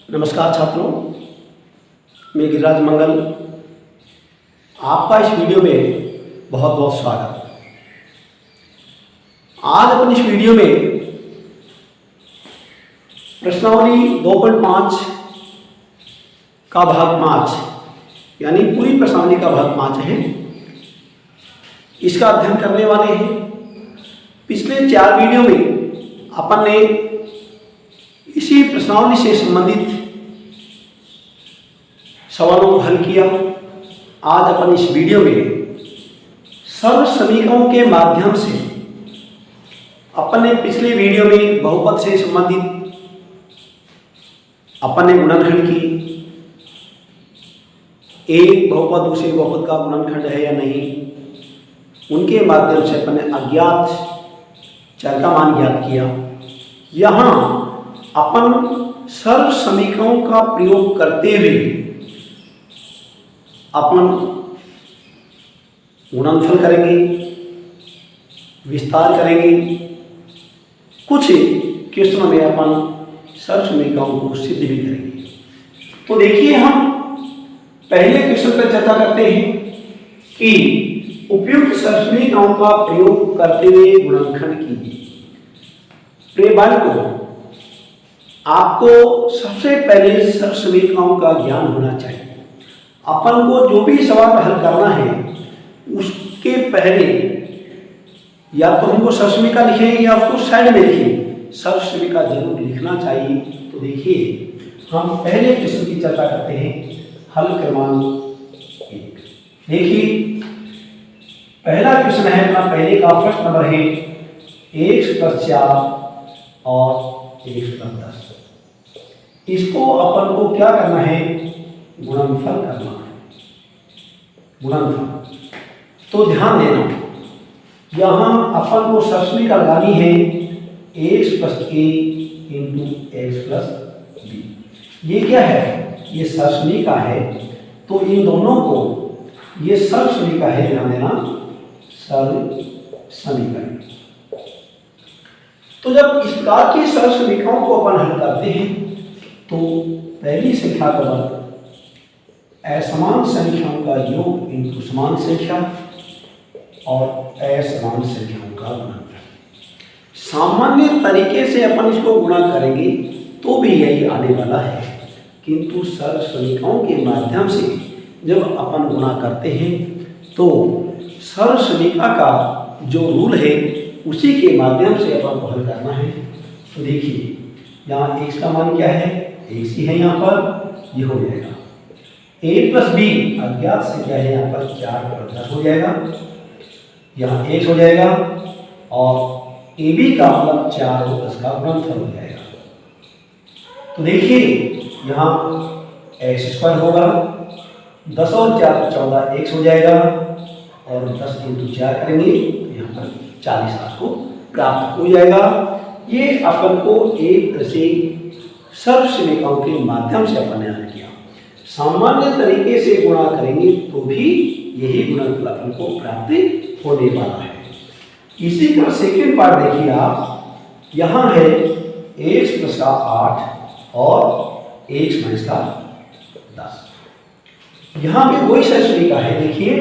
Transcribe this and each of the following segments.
नमस्कार छात्रों, मैं गिरिराज मंगल। आपका इस वीडियो में बहुत बहुत स्वागत। आज अपन इस वीडियो में प्रश्नावली 2.5 का भाग 5 यानी पूरी प्रश्नावली का भाग 5 है, इसका अध्ययन करने वाले हैं। पिछले 4 वीडियो में अपन ने इसी प्रश्नावली से संबंधित सवालों को हल किया। आज अपन इस वीडियो में सर्व समीकरणों के माध्यम से अपन ने पिछले वीडियो में बहुपद से संबंधित अपन ने गुणनखंड की, एक बहुपद दूसरे बहुपद का गुणनखंड है या नहीं, उनके माध्यम से अपन ने अज्ञात चर का मान ज्ञात किया। यहाँ अपन सर्व समीकरणों का प्रयोग करते हुए अपन गुणनफल करेंगे, विस्तार करेंगे। कुछ क्वेश्चनों में अपन सर्व समीकरणों को सिद्ध भी करेंगे। तो देखिए, हम पहले क्वेश्चन पर चर्चा करते हैं कि उपयुक्त सर्व समीकरणों का प्रयोग करते हुए गुणनखंड कीजिए। प्रिय बालकों, आपको सबसे पहले सर्व समीकरणों का ज्ञान होना चाहिए। अपन को जो भी सवाल हल करना है उसके पहले या तो हमको सर्व समीकरण लिखें या उसको साइड में लिखें, सर्व समीकरण जरूर लिखना चाहिए। तो देखिए, हम पहले क्वेश्चन की चर्चा करते हैं। हल क्रमांक 1। देखिए, पहला क्वेश्चन है अपना, पहले का फर्स्ट नंबर है x + 4 और x + 10। इसको अपन को क्या करना है? गुणनफल करना है, गुणनफल। तो ध्यान देना, यहाँ अपन को सर्व समीकरण लगानी है x + a × x + b। ये क्या है? ये सर्व समीकरण है। तो इन दोनों को, ये सर्व समीकरण है, ध्यान देना, सर्व समीकरण। तो जब इस प्रकार के सर्व समीकरणों को अपन हल करते हैं तो पहली संख्या का वर्ग असमान संख्याओं का योग इंटू समान संख्या और असमान संख्याओं का गुणनफल। सामान्य तरीके से अपन इसको गुणा करेंगे तो भी यही आने वाला है, किंतु सर्व समीकरणों के माध्यम से जब अपन गुणा करते हैं तो सर्व समीकरण का जो रूल है उसी के माध्यम से अपन को हल करना है। तो देखिए, यहाँ x का मान क्या है? x ही है, यहाँ पर ये हो जाएगा a + b अज्ञात संख्या है, यहाँ पर 4 + 10 हो जाएगा, यहाँ x हो जाएगा और ab का मतलब 4 और 10 का गुणनफल हो जाएगा। तो देखिए, यहाँ x² होगा, 10 और 4 14 x हो जाएगा और 10 × 4 करेंगे तो यहाँ पर 40 आपको प्राप्त हो जाएगा। ये अपन को एक तरह से सर्व समीकरणों के माध्यम से अपन ने हल किया। सामान्य तरीके से गुणा करेंगे तो भी यही गुणनफल अपन को प्राप्त होने वाला है। इसी का सेकेंड पार्ट देखिए आप, यहाँ है x + 8 और x - 10। यहाँ पे वही सर्व समीकरण है। देखिए,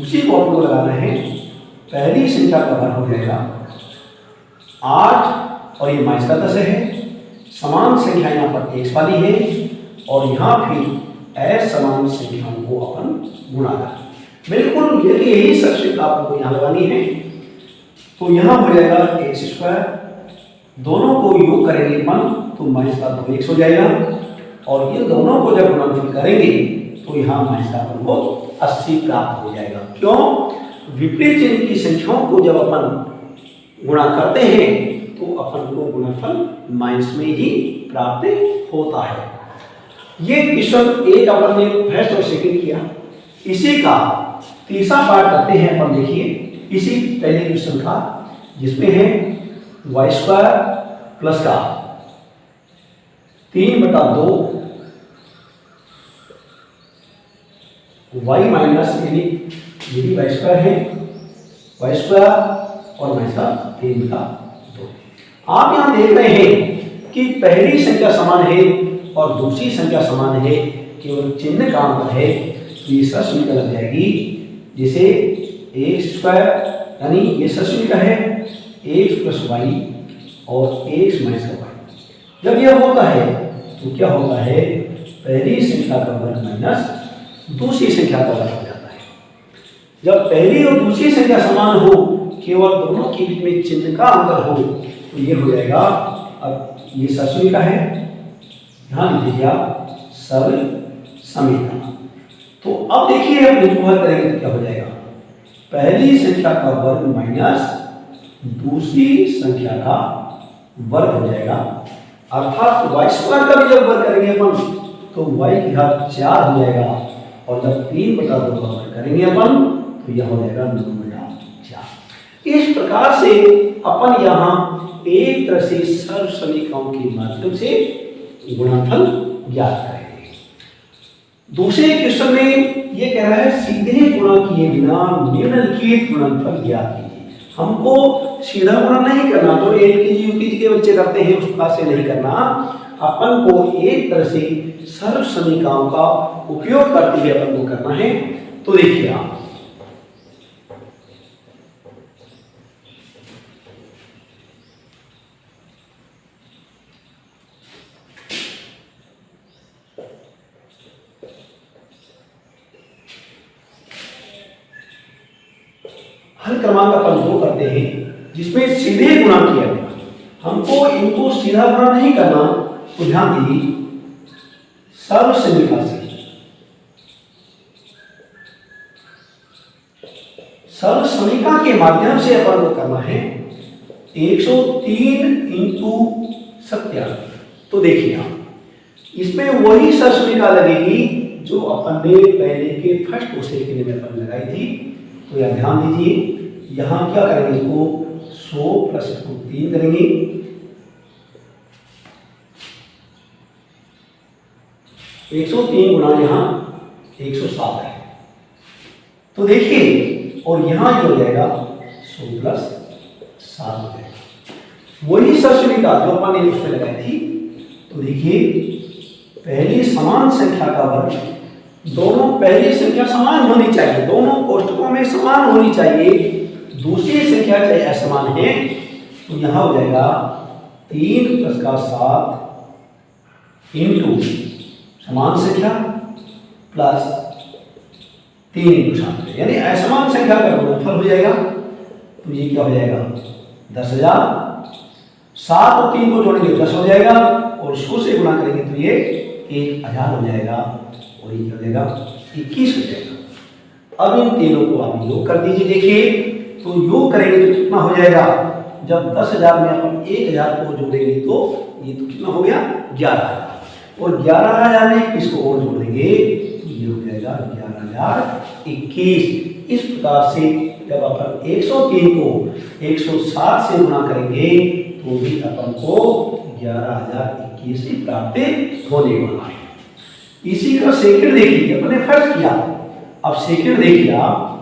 उसी को आपको लगाना है। पहली संख्या का वर्ग हो जाएगा 8 और ये -10 है। समान संख्या यहाँ पर x वाली है और यहाँ फिर असमान संख्याओं को अपन गुणा करें। बिल्कुल यही सर्व समीकरण आपको यहाँ लगानी है। तो यहाँ हो जाएगा x², दोनों को योग करेंगे अपन तो -2x हो जाएगा और ये दोनों को जब गुणनफल करेंगे तो यहाँ -1 को 80 प्राप्त हो जाएगा। क्यों? विपरीत चिन्ह की संख्याओं को जब अपन गुणा करते हैं तो अपन को गुणनफल माइनस में ही प्राप्त होता है। ये क्वेश्चन एक अपन ने फर्स्ट और सेकंड किया। इसी का तीसरा पार्ट करते हैं अपन। देखिए, इसी पहले क्वेश्चन का जिसमें है y² प्लस का 3/2 y माइनस, यानी ये भी y² है, y² और -3/2। आप यहाँ देख रहे हैं कि पहली संख्या समान है और दूसरी संख्या समान है, केवल चिन्ह का अंतर है, तो ये ससमीका लग जाएगी। जैसे एक्स स्क्वायर यानी ये ससमीका है एक्स प्लस वाई और एक्स माइनस का वाई। जब यह होता है तो क्या होता है, पहली संख्या का वर्ग माइनस दूसरी संख्या का वर्ग हो जाता है। जब पहली और दूसरी संख्या समान हो, केवल दोनों के बीच में चिन्ह का अंतर हो, तो ये हो जाएगा। अब ये ससमीका है, ध्यान दीजिए आप, सरल समीका। तो अब देखिए हम निरूपण करेंगे तो क्या हो जाएगा, पहली संख्या का वर्ग माइनस दूसरी संख्या का वर्ग हो जाएगा। अर्थात वाई स्क्वायर का भी जब वर्ग करेंगे अपन तो वाई की घात 4 हो जाएगा, और जब 3/2 का वर्ग करेंगे अपन तो यह हो जाएगा 9/4। इस प्रकार से अपन यहाँ एक तरह से सर्व समीकरणों के माध्यम से गुणनफल ज्ञात करेंगे। दूसरे क्वेश्चन में ये कह रहा है सीधे गुणा किए बिना निम्नलिखित गुणनफल ज्ञात कीजिए। हमको सीधा गुणा नहीं करना, तो एलकेजी यूकेजी के बच्चे करते हैं उस प्रकार से नहीं करना। अपन को एक तरह से सर्व समीकरणों का उपयोग करते हुए अपन को करना है। तो देखिए आप, हल क्रमांक अपन 2 करते हैं जिसमें सीधे गुणा किया गया। हमको इनको सीधा गुणा नहीं करना, तो ध्यान दीजिए सर्व समीका से, सर्व समीका के माध्यम से अपन को करना है 103 इंटू 70। तो देखिए आप इसमें वही सर्व समीका लगेगी जो अपन ने पहले के फर्स्ट और सेकंड में अपन लगाई थी। तो यह ध्यान दीजिए, यहाँ क्या करेंगे, इसको 100 प्लस 3 करेंगे, 103 गुना यहाँ 107 है। तो देखिए, और यहाँ ये हो जाएगा 100 प्लस 7 हो जाएगा। वही ससमीका जो अपन ने उसमें लगाई थी। तो देखिए पहली समान संख्या का वर्ग, दोनों पहली संख्या समान होनी चाहिए, दोनों कोष्ठकों में समान होनी चाहिए। दूसरी संख्या चाहे असमान है, तो यहाँ हो जाएगा 3 प्लस का 7 इंटू समान संख्या प्लस 3 इंटू 7, यानी असमान संख्या का गुणनफल हो जाएगा। तो ये क्या हो जाएगा 10,000। 7 और 3 को जोड़ेंगे 10 हो जाएगा, और 100 से गुणा करेंगे तो ये 1000 हो जाएगा, और ये क्या हो जाएगा 21 हो जाएगा। अब इन तीनों को आप योग कर दीजिए। देखिए तो योग करेंगे तो कितना हो जाएगा, जब 10,000 में अपन 1000 को जोड़ेंगे तो ये तो कितना हो गया 11,000, और 11,000 में 21 को और जोड़ेंगे तो ये हो जाएगा 11,021। इस प्रकार से जब अपन 103 को 107 से गुणा करेंगे तो भी अपन को 11,021 ही प्राप्त होने वाला है। इसी का सेकंड देखिए, अपने फर्स्ट किया, अब सेकंड देखिए आप,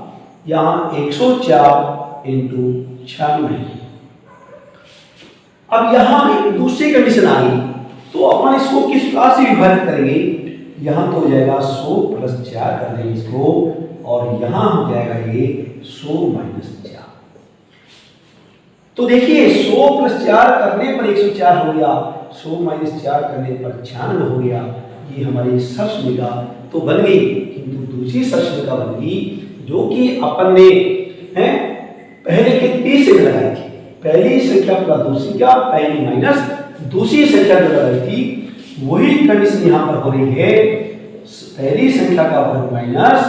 यहाँ 104 इंटू 96। अब यहाँ एक दूसरी कंडीशन आ गई, तो अपन इसको किस प्रकार से विभाजित करेंगे। यहाँ तो हो जाएगा 100 प्लस 4 कर देंगे इसको, और यहाँ हो जाएगा ये 100 माइनस 4। तो देखिए 100 प्लस 4 करने पर 104 हो गया, 100 माइनस 4 करने पर 96 हो गया। ये हमारी ससमीका तो बन गई, किंतु दूसरी ससमीका बन गई जो कि अपन ने पहले के 30 से लगाई थी। पहली संख्या प्लस दूसरी संख्या, पहली माइनस दूसरी संख्या जो लगाई थी, वही कंडीशन यहाँ पर हो रही है। पहली संख्या का वर्ग माइनस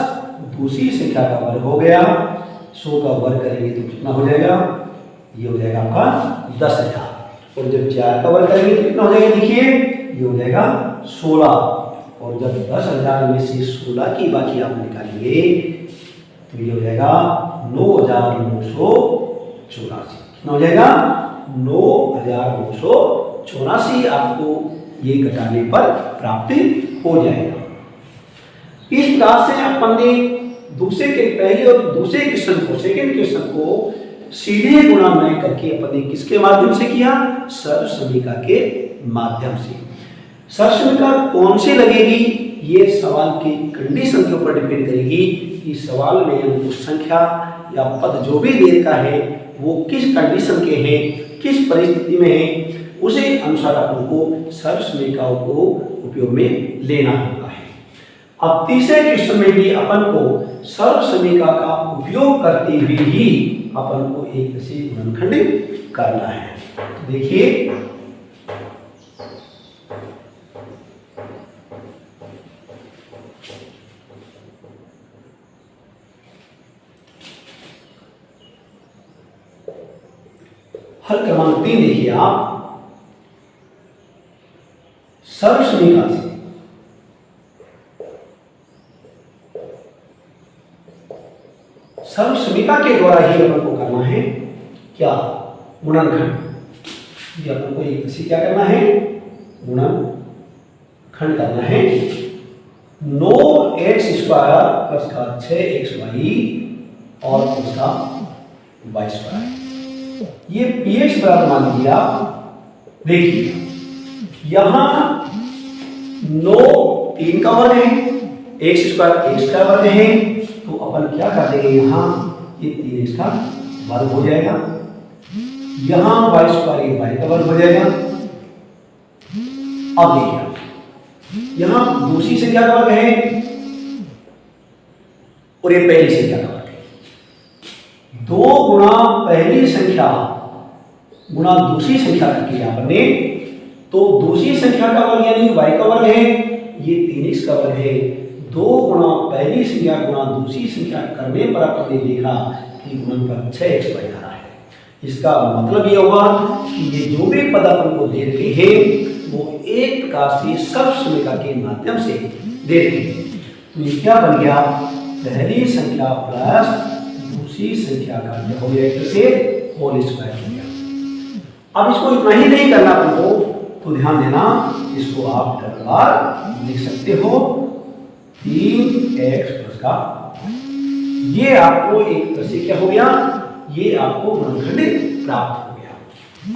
दूसरी संख्या का वर्ग हो गया, 100 का वर्ग करेंगे तो कितना हो जाएगा, ये हो जाएगा आपका 10,000, और जब 4 का वर्ग करेंगे तो कितना हो जाएगा, देखिए ये हो जाएगा 16, और जब 10,000 में से 16 की बाकी आप निकालेंगे तो ये हो जाएगा 9,984। कितना हो जाएगा 9,984 आपको ये घटाने पर प्राप्त हो जाएगा। इस प्रकार से अपन ने दूसरे के पहले और दूसरे क्वेश्चन को, सेकंड क्वेश्चन को सीधे गुणा न करके अपन ने किसके माध्यम से किया, सर्व समीका के माध्यम से। सरसमीका कौन सी लगेगी, ये सवाल की कंडीशन के ऊपर डिपेंड करेगी कि सवाल में हमको संख्या या पद जो भी दे रखा है वो किस कंडीशन के हैं, किस परिस्थिति में है, उसी अनुसार अपन को सरसमीकाओं को उपयोग में लेना होता है। अब तीसरे क्वेश्चन में भी अपन को सरसमीका का उपयोग करते हुए ही अपन को एक ऐसे गुणनखंड करना है। तो देखिए, हल क्रमांक 3 देखिए आप, सरसमीका से सरसमीका के द्वारा ही अपन को करना है क्या, गुणनखंड। ये अपन को एक ऐसे क्या करना है, गुणनखंड करना है। 9x² प्लस का 6xy और उसका y²। ये px बराबर मान लिया। देखिए यहां 9 3 का वर्ग है, x² x का वर्ग है, तो अपन क्या कर देंगे, यहां ये 3x का वर्ग हो जाएगा, यहां y² ये y का वर्ग हो जाएगा। अब देखिए यहां दूसरी संख्या का वर्ग है और ये पहली संख्या का वर्ग है। 2 गुणा पहली संख्या गुणा दूसरी संख्या करके आपने, तो दूसरी संख्या का वर्ग यानी y का वर्ग है, ये 3x का वर्ग है। 2 गुणा पहली संख्या गुणा दूसरी संख्या करने पर आपने देखा कि गुणनफल 6x आ रहा है। इसका मतलब यह हुआ कि ये जो भी पद अपन को दे रहे हैं वो एक प्रकार से सरसमीका के माध्यम से दे रहे हैं। तो ये क्या बन गया, पहली संख्या प्लस दूसरी संख्या का क्या हो गया, से होल स्क्वायर हो गया। अब इसको इतना ही नहीं करना आपको, तो ध्यान देना, इसको आप डबल बार लिख सकते हो 3x प्लस का, ये आपको एक तरह से क्या हो गया, ये आपको गुणनखंड प्राप्त हो गया।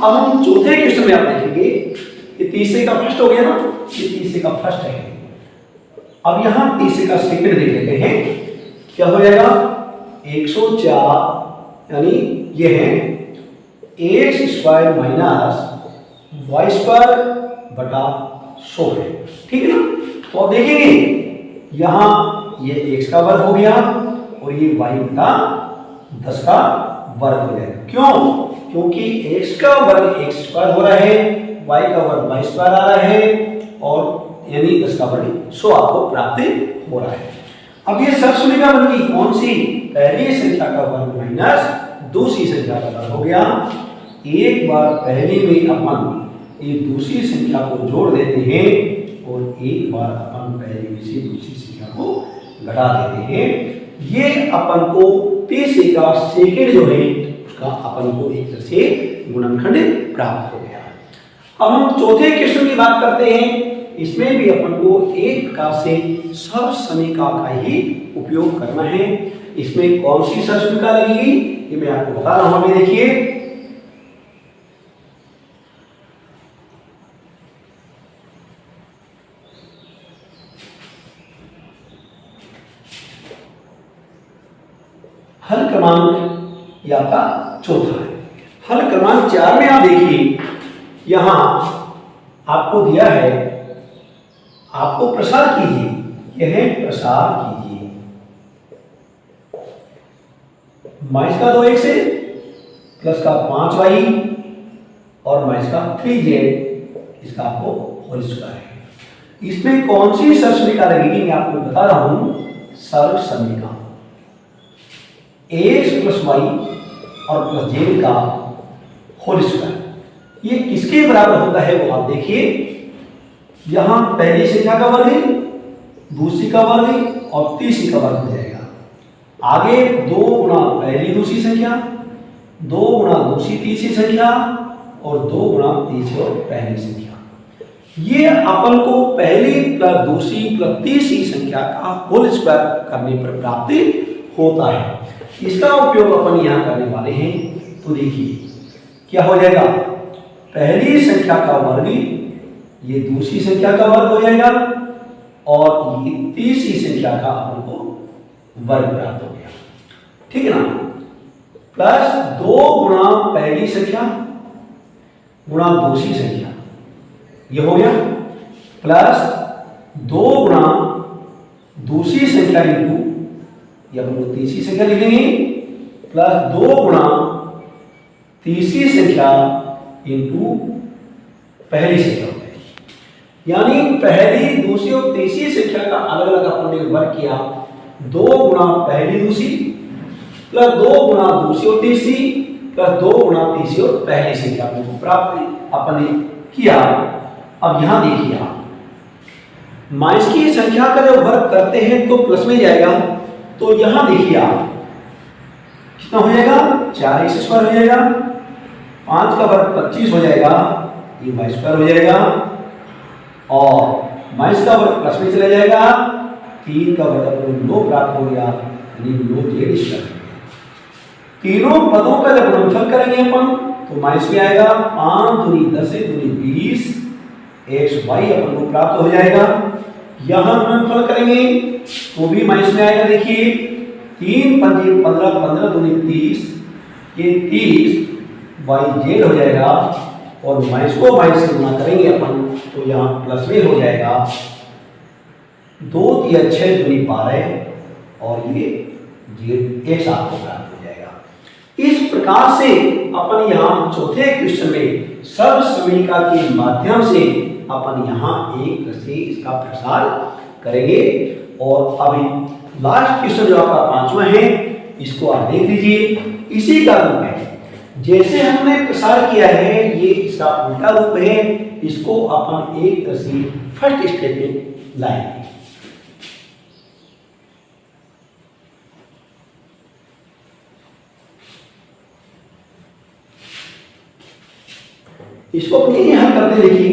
अब हम चौथे क्वेश्चन में आप देखेंगे, ये तीसरे का फर्स्ट हो गया ना, ये तीसरे का फर्स्ट है। अब यहां तीसरे का सेकंड देख लेते हैं, क्या हो जाएगा, 104 यानी ये है x² माइनस y² बटा 100 है, ठीक है ना। तो अब देखेंगे यहां ये x का वर्ग हो गया और ये y बटा 10 का वर्ग हो जाएगा। क्यों, क्योंकि x का वर्ग x² हो रहा है, y का वर्ग y² आ रहा है और यानी 10 का वर्ग 100 आपको प्राप्त हो रहा है। अब ये सरसमीका बन गई कौन सी, पहली संख्या का वर्ग माइनस दूसरी संख्या का वर्ग हो गया। एक बार पहली में अपन ये दूसरी संख्या को जोड़ देते हैं और एक बार अपन पहली में से दूसरी संख्या को घटा देते हैं। ये अपन को तीसरे का सेकंड जो है उसका अपन को एक तरह से गुणनखंड प्राप्त हो गया। अब हम चौथे क्वेश्चन की बात करते हैं। इसमें भी अपन को एक प्रकार से सरसमीका का ही उपयोग करना है। इसमें कौन सी सरसमीका लगेगी ये मैं आपको बता रहा हूं। अभी देखिए, हल क्रमांक ये आपका चौथा है। हल क्रमांक 4 में आप देखिए, यहां आपको दिया है, आपको प्रसार कीजिए, यह है प्रसार कीजिए माइनस का 2x है प्लस का 5y और माइनस का 3z, इसका आपको होल स्क्वायर है। इसमें कौन सी सरसमीका लगेगी मैं आपको बता रहा हूं। सरसमीका x प्लस y और प्लस z का होल स्क्वायर, ये किसके बराबर होता है वो आप देखिए। यहां पहली संख्या का वर्ग है, दूसरी का वर्ग है और तीसरी का वर्ग हो जाएगा। आगे 2 गुणा पहली दूसरी संख्या, 2 गुणा दूसरी तीसरी संख्या और 2 गुणा तीसरी और पहली संख्या। ये अपन को पहली प्लस दूसरी प्लस तीसरी संख्या का होल स्क्वायर करने पर प्राप्त होता है। इसका उपयोग अपन यहां करने वाले हैं। तो देखिए क्या हो जाएगा, पहली संख्या का वर्ग ये दूसरी संख्या का वर्ग हो जाएगा और ये तीसरी संख्या का अपन को वर्ग प्राप्त हो गया, ठीक है ना। प्लस 2 गुणा पहली संख्या गुणा दूसरी संख्या, ये हो गया, प्लस 2 गुणा दूसरी संख्या इंटू, ये अपन को तीसरी संख्या लिखेंगे, प्लस 2 गुणा तीसरी संख्या इंटू पहली संख्या, यानी पहली दूसरी और तीसरी संख्या का अलग अलग अपन ने वर्ग किया। 2 गुणा पहली दूसरी प्लस 2 गुणा दूसरी और तीसरी प्लस 2 गुणा तीसरी और पहली संख्या को प्राप्त अपन ने किया। अब यहां देखिए आप माइनस की संख्या का जब वर्ग करते हैं तो प्लस में जाएगा, तो यहां देखिए आप कितना हो जाएगा, 4x² हो जाएगा, 5 का वर्ग 25 हो जाएगा, ये y² हो जाएगा और माइनस का वर्ग प्लस में चला जाएगा, 3 का वर्ग अपने 9 प्राप्त हो गया, यानी 9z²। तीनों पदों का जब गुणनफल करेंगे अपन तो माइनस में आएगा, 5 दूनी 10 दूनी 20 xy अपन को प्राप्त हो जाएगा। यहां गुणनफल करेंगे तो भी माइनस में आएगा, देखिए 3 पंजे 15 15 दूनी 30, ये 30 yz हो जाएगा और माइनस को माइनस से गुणा करेंगे अपन तो यहाँ प्लस में हो जाएगा, 2 3 6 दूनी 12 और ये z एक साथ प्राप्त हो जाएगा। इस प्रकार से अपन यहाँ चौथे क्वेश्चन में सर्वसमीका के माध्यम से अपन यहाँ एक से इसका प्रसार करेंगे। और अभी लास्ट क्वेश्चन जो आपका 5वां है, इसको आप देख लीजिए, इसी का रूप है जैसे हमने प्रसार किया है, ये इसका उल्टा रूप है, इसको अपन एक तरह से फर्स्ट स्टेप में लाएंगे। इसको अपन यही हल करते, देखिए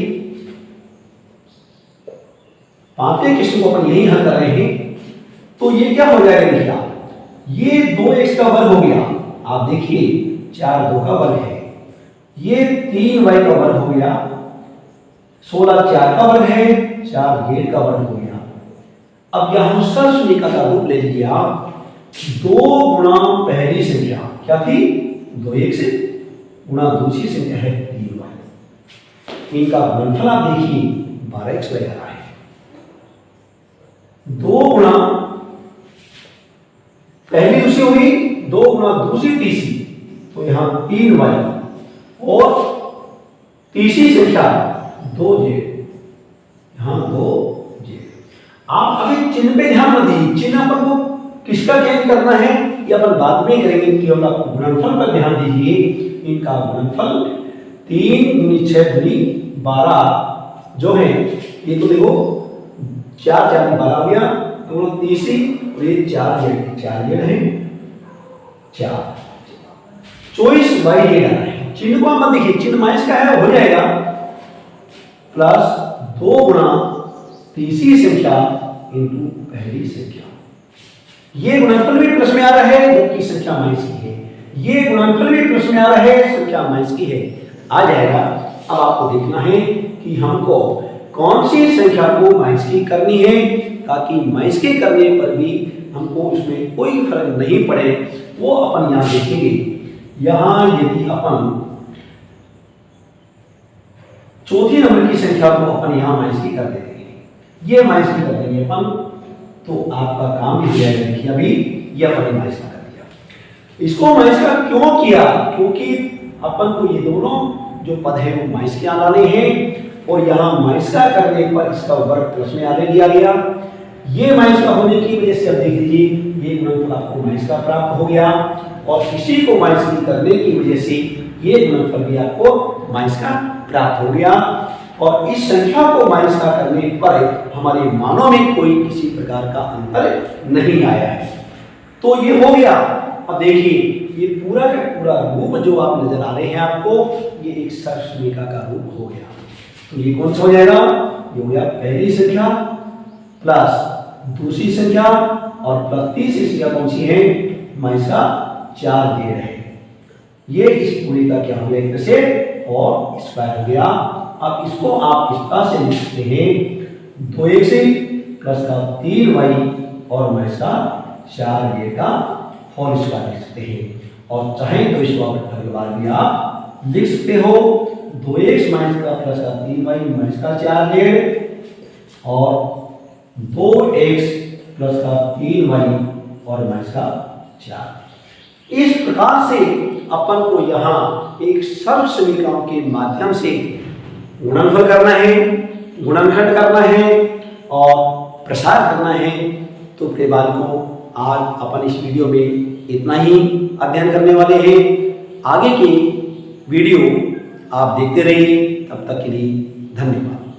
5वें क्वेश्चन को अपन यही हल कर रहे हैं, तो ये क्या हो जाएगा, देखिए ये 2x का वर्ग हो गया, आप देखिए 4 2 का वर्ग है, ये 3y का वर्ग हो गया, 16 4 का वर्ग है, 4 z का वर्ग हो गया। अब यहां सर्वसमीका का रूप ले लीजिए आप, 2 गुणा पहली संख्या क्या थी, 2x गुणा दूसरी संख्या है 3y, इनका गुणनफल आप देखिए 12x लग रहा है। 2 गुणा पहली दूसरी हुई, 2 गुणा दूसरी तीसरी, तो यहां 3y और तीसरी संख्या 2z, यहां 2z। आप अभी चिन्ह पे ध्यान मत दीजिए, चिन्ह अपन को किसका चेंज करना है ये अपन बाद में करेंगे, केवल आप गुणनफल पर ध्यान दीजिए। इनका गुणनफल 3 दूनी 6 दूनी 12 जो है, ये तो देखो 4 4 12 हो गया, तो तीसरी और ये 4z है 4, 24 yz आना है। चिन्ह को आप देखिए, चिन्ह माइनस का है, हो जाएगा प्लस 2 गुणा तीसरी संख्या इंटू पहली संख्या, ये गुणनफल भी प्लस में आ रहा है जबकि संख्या माइनस की है, ये गुणनफल भी प्लस में आ रहा है, संख्या माइनस की है, आ जाएगा। अब आपको देखना है कि हमको कौन सी संख्या को माइनस की करनी है, ताकि माइनस के करने पर भी हमको इसमें कोई फर्क नहीं पड़े, वो अपन यहां देखेंगे। यहां यदि अपन चौथी नंबर की संख्या को अपन यहां माइनस की कर देते हैं, ये माइनस की कर देंगे अपन, तो आपका काम भी हो जाएगा। देखिए अभी ये अपन माइनस का कर दिया, इसको माइनस का क्यों किया, क्योंकि अपन को ये दोनों जो पद है वो माइनस के आने हैं, और यहाँ माइनस का करने पर इसका वर्ग प्लस में आने दिया गया। ये माइनस का होने की वजह से अब देख लीजिए, ये गुणनफल आपको माइनस का प्राप्त हो गया, और इसी को माइनस की करने की वजह से ये गुणनफल भी आपको माइनस का प्राप्त हो गया। और इस संख्या को माइनस का करने पर हमारे मानों में कोई किसी प्रकार का अंतर नहीं आया है, तो ये हो गया। अब देखिए ये पूरा का पूरा रूप जो आप नजर आ रहे हैं आपको, ये एक सर्वसमीका का रूप हो गया। तो ये कौन सा हो जाएगा, ये हो गया पहली संख्या प्लस दूसरी संख्या और प्लस तीसरी संख्या कौन सी है, माइनस का 4z है। ये इस पूरे का क्या हो गया, एक से और स्क्वायर हो गया अब इसको आप इस तरह से लिख सकते हैं 2x प्लस का 3y और माइनस का 4z का होल स्क्वायर लिख सकते हैं। और चाहे तो इसको वेक्टर के बाद भी आप लिख सकते हो 2x माइनस का प्लस का 3y माइनस का 4z और 2x प्लस का 3y और माइनस का 4। इस प्रकार से अपन को यहाँ एक सरल समीकरण के माध्यम से गुणनफल करना है, गुणनखंड करना है और प्रसार करना है। तो प्रिय बालकों, आज अपन इस वीडियो में इतना ही अध्ययन करने वाले हैं। आगे की वीडियो आप देखते रहिए। तब तक के लिए धन्यवाद।